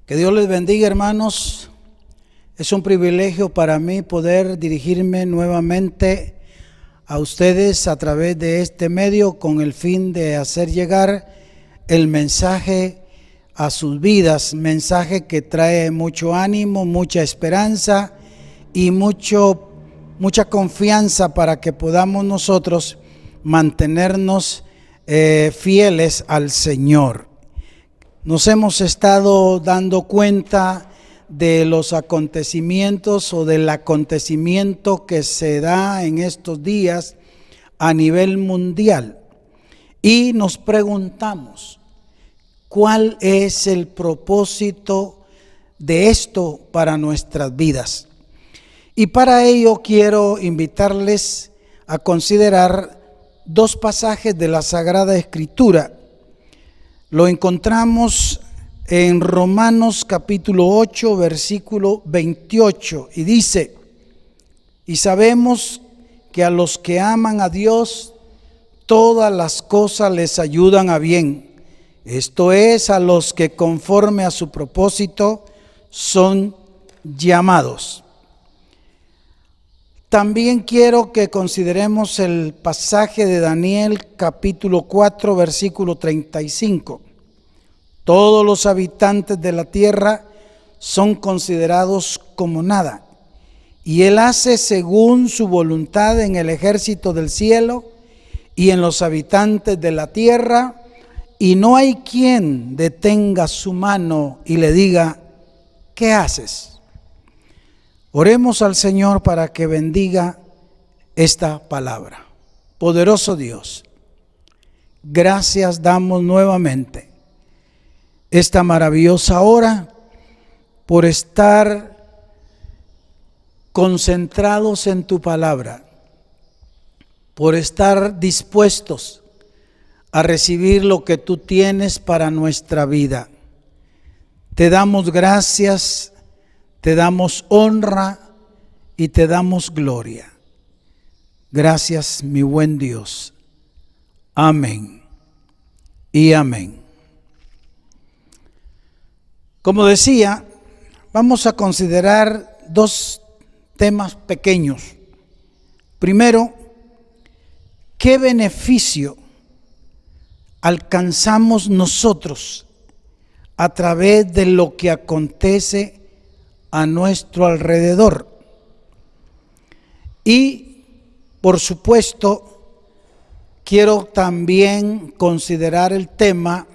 Que Dios les bendiga, hermanos. Es un privilegio para mí poder dirigirme nuevamente a ustedes a través de este medio con el fin de hacer llegar el mensaje a sus vidas, mensaje que trae mucho ánimo, mucha esperanza y mucha confianza para que podamos nosotros mantenernos fieles al Señor. Nos hemos estado dando cuenta de los acontecimientos o del acontecimiento que se da en estos días a nivel mundial y nos preguntamos, ¿cuál es el propósito de esto para nuestras vidas? Y para ello quiero invitarles a considerar dos pasajes de la Sagrada Escritura. Lo encontramos en Romanos capítulo 8, versículo 28, y dice: y sabemos que a los que aman a Dios, todas las cosas les ayudan a bien. Esto es, a los que conforme a su propósito son llamados. También quiero que consideremos el pasaje de Daniel capítulo 4 versículo 35. Todos los habitantes de la tierra son considerados como nada, y Él hace según su voluntad en el ejército del cielo y en los habitantes de la tierra, y no hay quien detenga su mano y le diga: ¿qué haces? Oremos al Señor para que bendiga esta palabra. Poderoso Dios, gracias damos nuevamente esta maravillosa hora por estar concentrados en tu palabra, por estar dispuestos a recibir lo que tú tienes para nuestra vida. Te damos gracias, te damos honra y te damos gloria. Gracias, mi buen Dios. Amén y amén. Como decía, vamos a considerar dos temas pequeños. Primero, ¿qué beneficio alcanzamos nosotros a través de lo que acontece a nuestro alrededor? Y, por supuesto, quiero también considerar el tema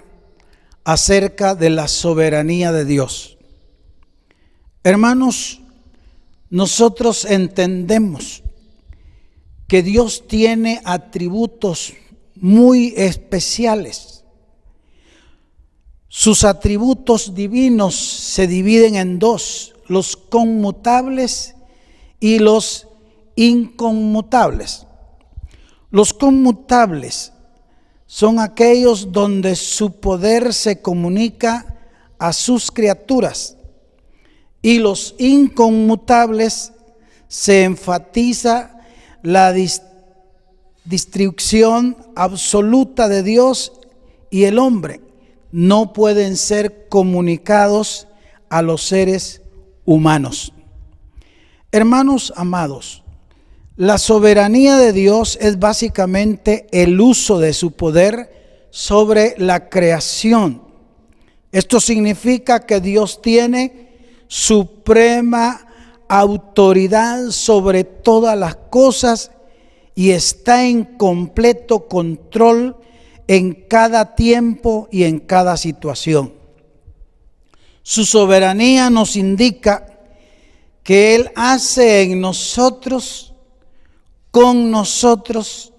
acerca de la soberanía de Dios. Hermanos, nosotros entendemos que Dios tiene atributos muy especiales. Sus atributos divinos se dividen en dos: los conmutables y los inconmutables. Los conmutables son aquellos donde su poder se comunica a sus criaturas, y los inconmutables se enfatiza la distribución absoluta de Dios, y el hombre no pueden ser comunicados a los seres humanos. Hermanos amados, la soberanía de Dios es básicamente el uso de su poder sobre la creación. Esto significa que Dios tiene suprema autoridad sobre todas las cosas y está en completo control en cada tiempo y en cada situación. Su soberanía nos indica que Él hace en nosotros, con nosotros,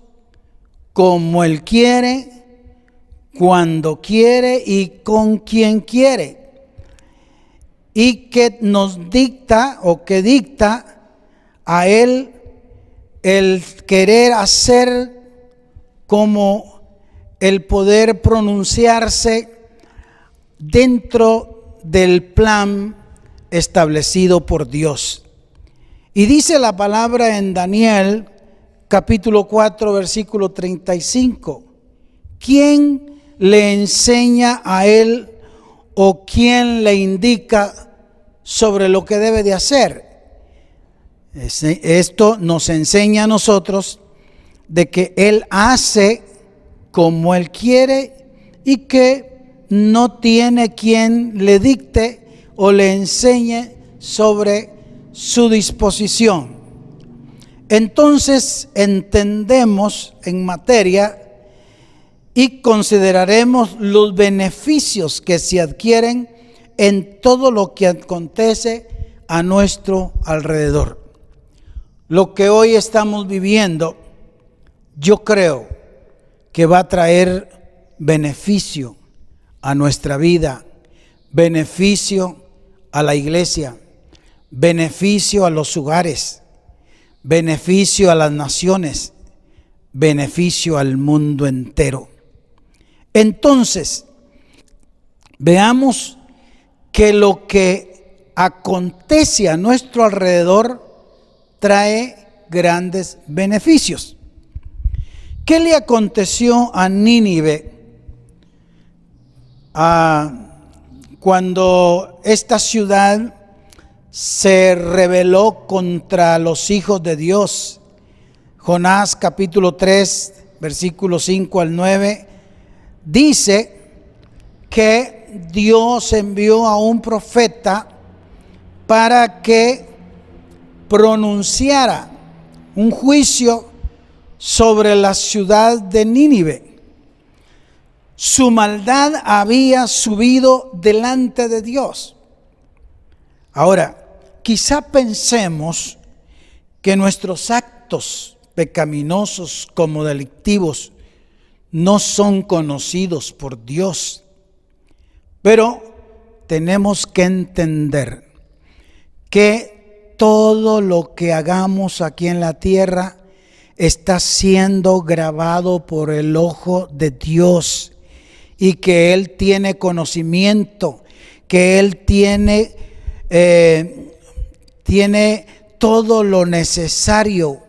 como Él quiere, cuando quiere y con quien quiere, y que nos dicta o que dicta a Él el querer hacer, como el poder pronunciarse dentro del plan establecido por Dios. Y dice la palabra en Daniel capítulo 4 versículo 35: ¿quién le enseña a él o quién le indica sobre lo que debe de hacer. Esto nos enseña a nosotros de que Él hace como Él quiere y que no tiene quien le dicte o le enseñe sobre su disposición. Entonces entendemos en materia y consideraremos los beneficios que se adquieren en todo lo que acontece a nuestro alrededor. Lo que hoy estamos viviendo, yo creo que va a traer beneficio a nuestra vida, beneficio a la iglesia, beneficio a los hogares, beneficio a las naciones, beneficio al mundo entero. Entonces, veamos que lo que acontece a nuestro alrededor trae grandes beneficios. ¿Qué le aconteció a Nínive cuando esta ciudad se rebeló contra los hijos de Dios? Jonás capítulo 3, versículos 5 al 9, dice que Dios envió a un profeta para que pronunciara un juicio sobre la ciudad de Nínive. Su maldad había subido delante de Dios. Ahora, quizá pensemos que nuestros actos pecaminosos como delictivos no son conocidos por Dios, pero tenemos que entender que todo lo que hagamos aquí en la tierra está siendo grabado por el ojo de Dios y que Él tiene conocimiento, que Él tiene todo lo necesario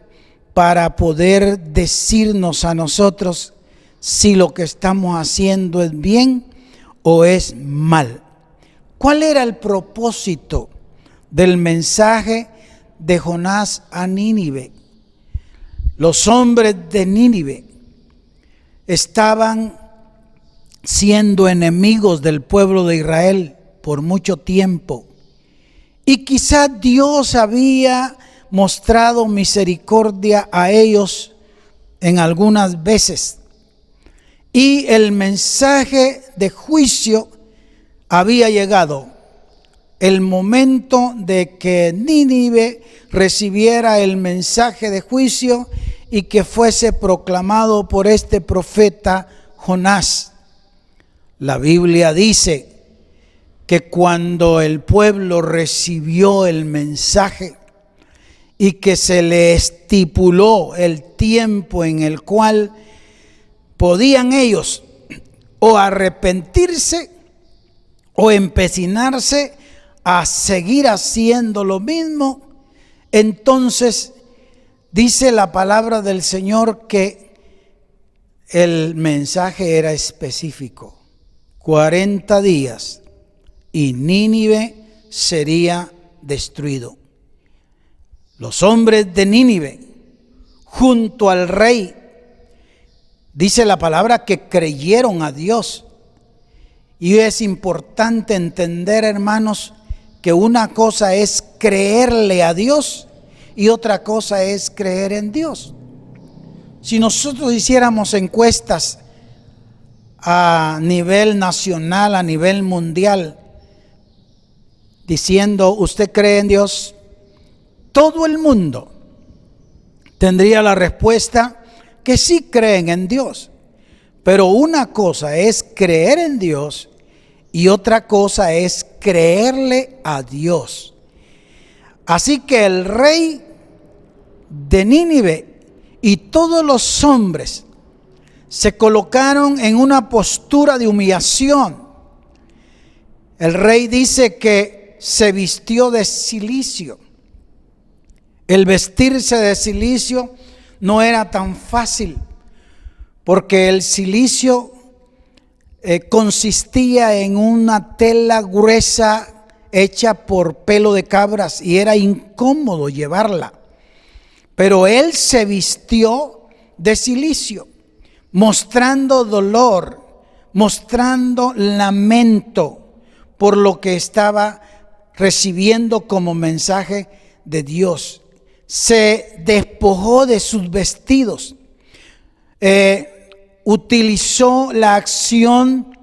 para poder decirnos a nosotros si lo que estamos haciendo es bien o es mal. ¿Cuál era el propósito del mensaje de Jonás a Nínive? Los hombres de Nínive estaban siendo enemigos del pueblo de Israel por mucho tiempo. Y quizá Dios había mostrado misericordia a ellos en algunas veces. Y el mensaje de juicio había llegado. El momento de que Nínive recibiera el mensaje de juicio y que fuese proclamado por este profeta Jonás. La Biblia dice que cuando el pueblo recibió el mensaje y que se le estipuló el tiempo en el cual podían ellos o arrepentirse o empecinarse a seguir haciendo lo mismo, entonces dice la palabra del Señor que el mensaje era específico. 40 días y Nínive sería destruido. Los hombres de Nínive, junto al rey, dice la palabra que creyeron a Dios. Y es importante entender, hermanos, que una cosa es creerle a Dios y otra cosa es creer en Dios. Si nosotros hiciéramos encuestas a nivel nacional, a nivel mundial, diciendo, ¿usted cree en Dios? Todo el mundo tendría la respuesta que sí creen en Dios. Pero una cosa es creer en Dios y otra cosa es creerle a Dios. Así que el rey de Nínive y todos los hombres se colocaron en una postura de humillación. El rey dice que se vistió de cilicio. El vestirse de cilicio no era tan fácil, porque el cilicio consistía en una tela gruesa hecha por pelo de cabras y era incómodo llevarla. Pero él se vistió de cilicio, mostrando dolor, mostrando lamento por lo que estaba recibiendo como mensaje de Dios. Se despojó de sus vestidos, utilizó la acción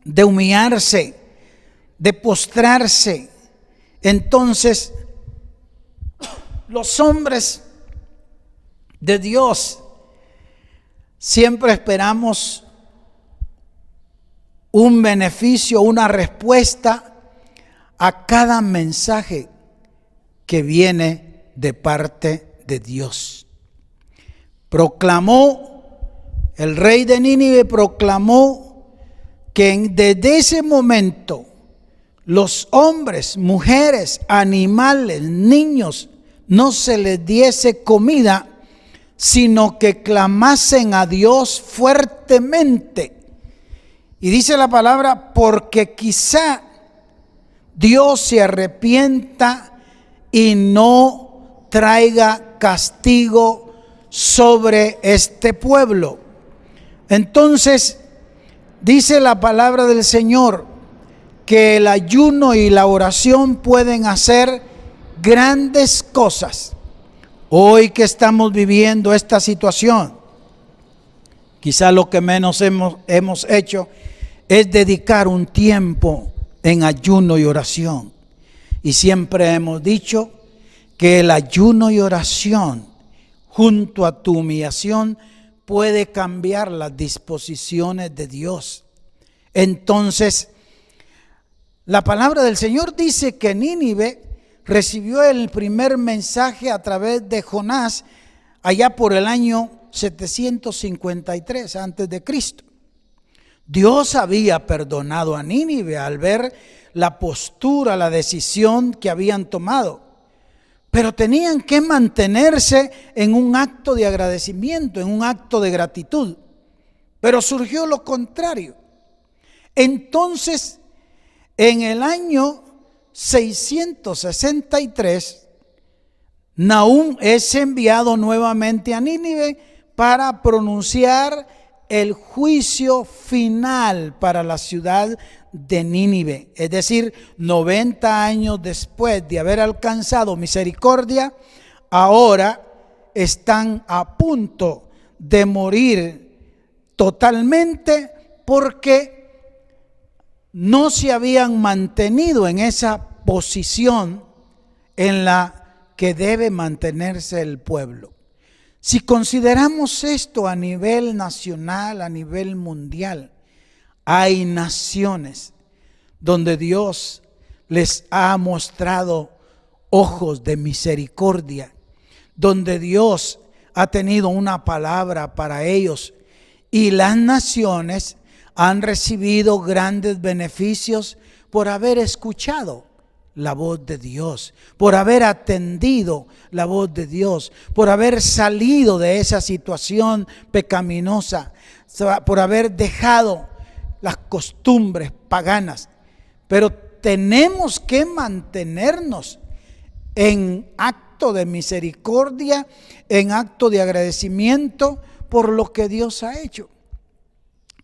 de humillarse, de postrarse. Entonces, los hombres de Dios siempre esperamos un beneficio, una respuesta a cada mensaje que viene de parte de Dios. El rey de Nínive proclamó que desde ese momento los hombres, mujeres, animales, niños, no se les diese comida, sino que clamasen a Dios fuertemente. Y dice la palabra, porque quizá Dios se arrepienta y no traiga castigo sobre este pueblo. Entonces, dice la palabra del Señor que el ayuno y la oración pueden hacer grandes cosas. Hoy que estamos viviendo esta situación, quizá lo que menos hemos hecho es dedicar un tiempo en ayuno y oración. Y siempre hemos dicho que el ayuno y oración, junto a tu humillación, puede cambiar las disposiciones de Dios. Entonces, la palabra del Señor dice que Nínive recibió el primer mensaje a través de Jonás allá por el año 753 antes de Cristo. Dios había perdonado a Nínive al ver la postura, la decisión que habían tomado, pero tenían que mantenerse en un acto de agradecimiento, en un acto de gratitud. Pero surgió lo contrario. Entonces, en el año 663, Nahum es enviado nuevamente a Nínive para pronunciar el juicio final para la ciudad de Nínive. Es decir, 90 años después de haber alcanzado misericordia, ahora están a punto de morir totalmente porque no se habían mantenido en esa posición en la que debe mantenerse el pueblo. Si consideramos esto a nivel nacional, a nivel mundial, hay naciones donde Dios les ha mostrado ojos de misericordia, donde Dios ha tenido una palabra para ellos y las naciones han recibido grandes beneficios por haber escuchado la voz de Dios, por haber atendido la voz de Dios, por haber salido de esa situación pecaminosa, por haber dejado las costumbres paganas. Pero tenemos que mantenernos en acto de misericordia, en acto de agradecimiento por lo que Dios ha hecho.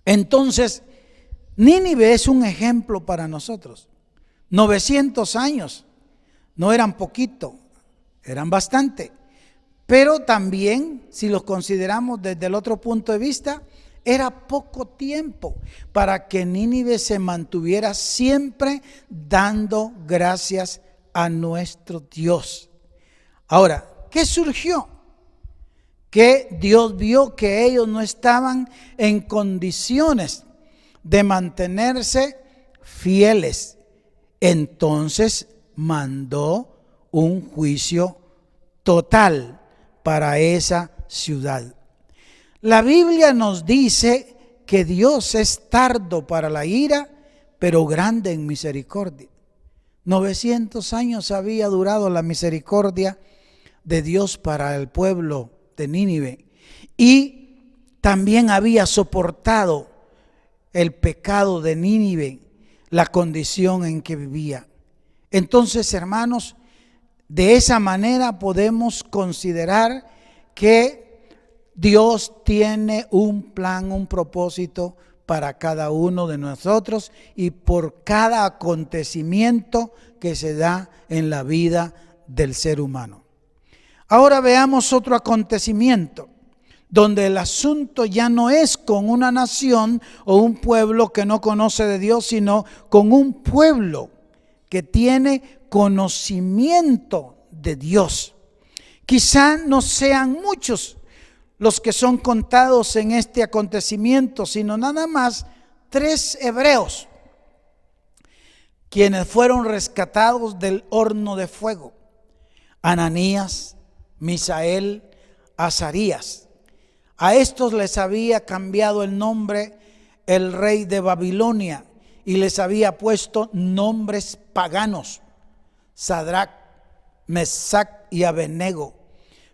Entonces, Nínive es un ejemplo para nosotros. 900 años, no eran poquito, eran bastante. Pero también, si los consideramos desde el otro punto de vista, era poco tiempo para que Nínive se mantuviera siempre dando gracias a nuestro Dios. Ahora, ¿qué surgió? Que Dios vio que ellos no estaban en condiciones de mantenerse fieles. Entonces mandó un juicio total para esa ciudad. La Biblia nos dice que Dios es tardo para la ira, pero grande en misericordia. 900 años había durado la misericordia de Dios para el pueblo de Nínive y también había soportado el pecado de Nínive, la condición en que vivía. Entonces, hermanos, de esa manera podemos considerar que Dios tiene un plan, un propósito para cada uno de nosotros y por cada acontecimiento que se da en la vida del ser humano. Ahora veamos otro acontecimiento donde el asunto ya no es con una nación o un pueblo que no conoce de Dios, sino con un pueblo que tiene conocimiento de Dios. Quizá no sean muchos los que son contados en este acontecimiento, sino nada más 3 hebreos, quienes fueron rescatados del horno de fuego: Ananías, Misael, Azarías. A estos les había cambiado el nombre el rey de Babilonia y les había puesto nombres paganos: Sadrach, Mesac y Abednego.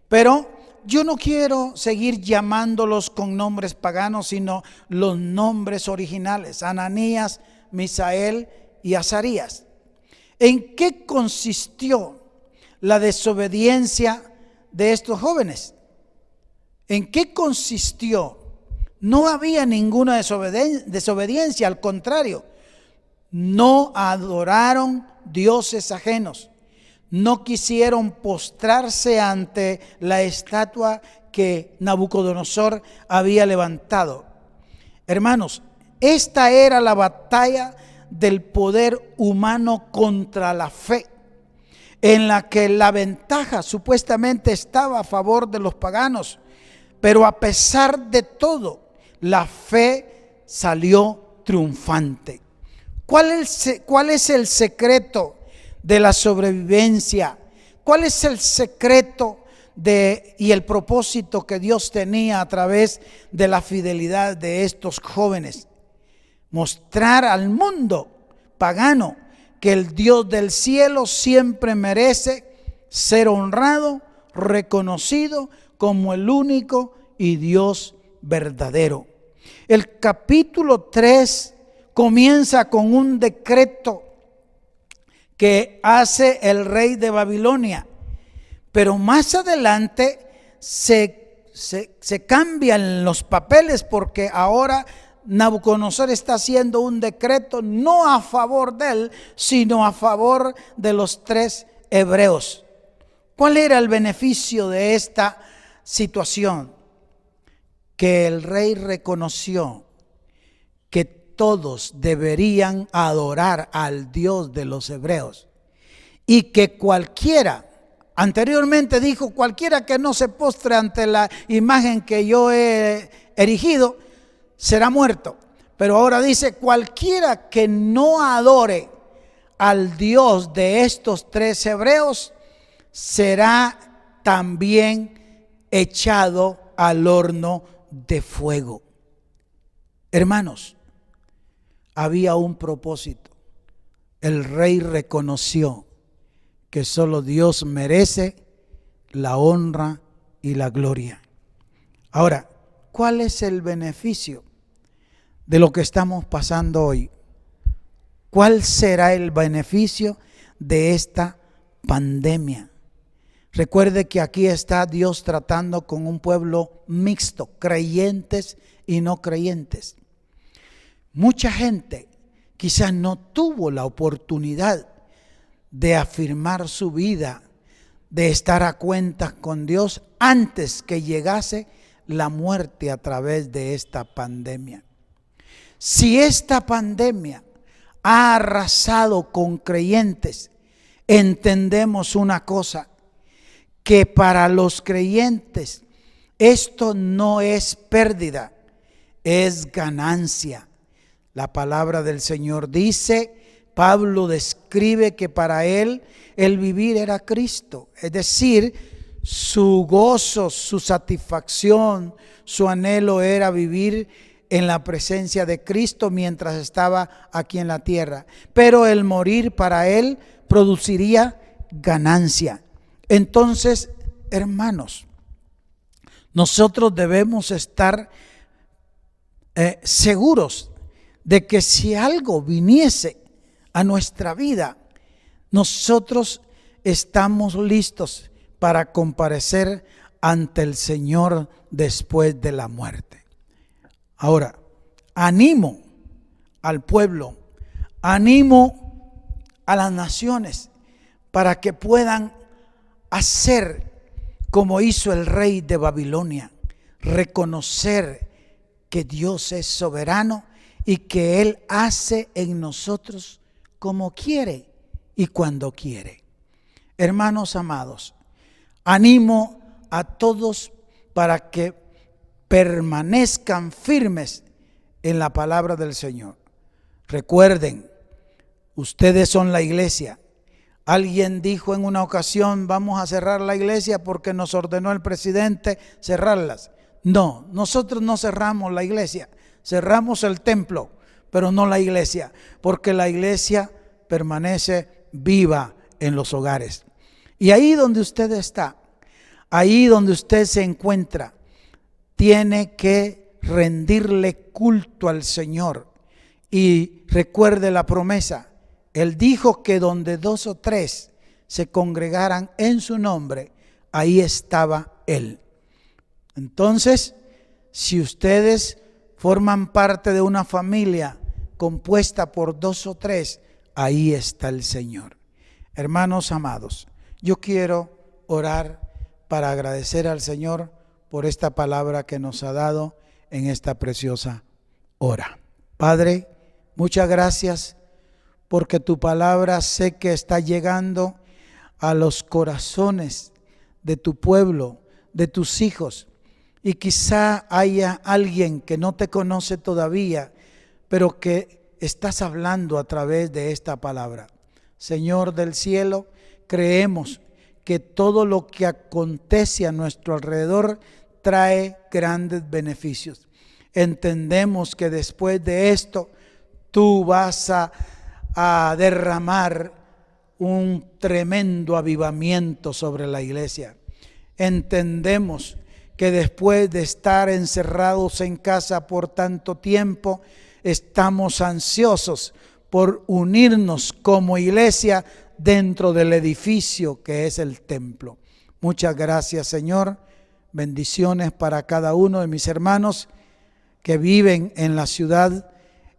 Pero yo no quiero seguir llamándolos con nombres paganos, sino los nombres originales: Ananías, Misael y Azarías. ¿En qué consistió la desobediencia de estos jóvenes? ¿En qué consistió? No había ninguna desobediencia, al contrario, no adoraron dioses ajenos, no quisieron postrarse ante la estatua que Nabucodonosor había levantado. Hermanos, esta era la batalla del poder humano contra la fe, en la que la ventaja supuestamente estaba a favor de los paganos. Pero a pesar de todo, la fe salió triunfante. ¿Cuál es el secreto de la sobrevivencia? ¿Cuál es el secreto y el propósito que Dios tenía a través de la fidelidad de estos jóvenes? Mostrar al mundo pagano que el Dios del cielo siempre merece ser honrado, reconocido como el único y Dios verdadero. El capítulo 3 comienza con un decreto que hace el rey de Babilonia, pero más adelante se cambian los papeles, porque ahora Nabucodonosor está haciendo un decreto no a favor de él, sino a favor de los 3 hebreos. ¿Cuál era el beneficio de esta situación? Que el rey reconoció que todos deberían adorar al Dios de los hebreos y que cualquiera, anteriormente dijo, cualquiera que no se postre ante la imagen que yo he erigido será muerto. Pero ahora dice, cualquiera que no adore al Dios de estos 3 hebreos será también echado al horno de fuego. Hermanos, había un propósito. El rey reconoció que solo Dios merece la honra y la gloria. Ahora, ¿cuál es el beneficio de lo que estamos pasando hoy? ¿Cuál será el beneficio de esta pandemia? Recuerde que aquí está Dios tratando con un pueblo mixto, creyentes y no creyentes. Mucha gente quizás no tuvo la oportunidad de afirmar su vida, de estar a cuentas con Dios antes que llegase la muerte a través de esta pandemia. Si esta pandemia ha arrasado con creyentes, entendemos una cosa, que para los creyentes esto no es pérdida, es ganancia. La palabra del Señor dice, Pablo describe que para él el vivir era Cristo, es decir, su gozo, su satisfacción, su anhelo era vivir en la presencia de Cristo mientras estaba aquí en la tierra. Pero el morir para él produciría ganancia. Entonces, hermanos, nosotros debemos estar seguros de que si algo viniese a nuestra vida, nosotros estamos listos para comparecer ante el Señor después de la muerte. Ahora, animo al pueblo, animo a las naciones para que puedan hacer como hizo el rey de Babilonia, reconocer que Dios es soberano y que Él hace en nosotros como quiere y cuando quiere. Hermanos amados, animo a todos para que permanezcan firmes en la palabra del Señor. Recuerden, ustedes son la iglesia. Alguien dijo en una ocasión, vamos a cerrar la iglesia porque nos ordenó el presidente cerrarlas. No, nosotros no cerramos la iglesia, cerramos el templo, pero no la iglesia, porque la iglesia permanece viva en los hogares. Y ahí donde usted está, ahí donde usted se encuentra, tiene que rendirle culto al Señor. Y recuerde la promesa. Él dijo que donde 2 o 3 se congregaran en su nombre, ahí estaba Él. Entonces, si ustedes forman parte de una familia compuesta por 2 o 3, ahí está el Señor. Hermanos amados, yo quiero orar para agradecer al Señor por esta palabra que nos ha dado en esta preciosa hora. Padre, muchas gracias porque tu palabra sé que está llegando a los corazones de tu pueblo, de tus hijos. Y quizá haya alguien que no te conoce todavía, pero que estás hablando a través de esta palabra. Señor del cielo, creemos que todo lo que acontece a nuestro alrededor trae grandes beneficios. Entendemos que después de esto tú vas a derramar un tremendo avivamiento sobre la iglesia. Entendemos que después de estar encerrados en casa por tanto tiempo, estamos ansiosos por unirnos como iglesia dentro del edificio que es el templo. Muchas gracias, Señor. Bendiciones para cada uno de mis hermanos que viven en la ciudad,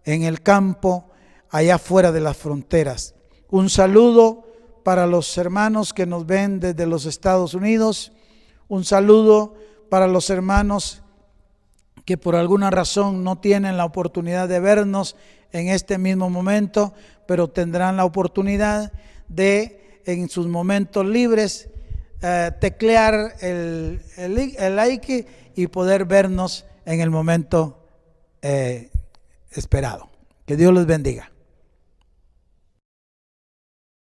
en el campo, allá fuera de las fronteras. Un saludo para los hermanos que nos ven desde los Estados Unidos. Un saludo para los hermanos que por alguna razón no tienen la oportunidad de vernos en este mismo momento, pero tendrán la oportunidad de, en sus momentos libres, teclear el like y poder vernos en el momento esperado. Que Dios les bendiga.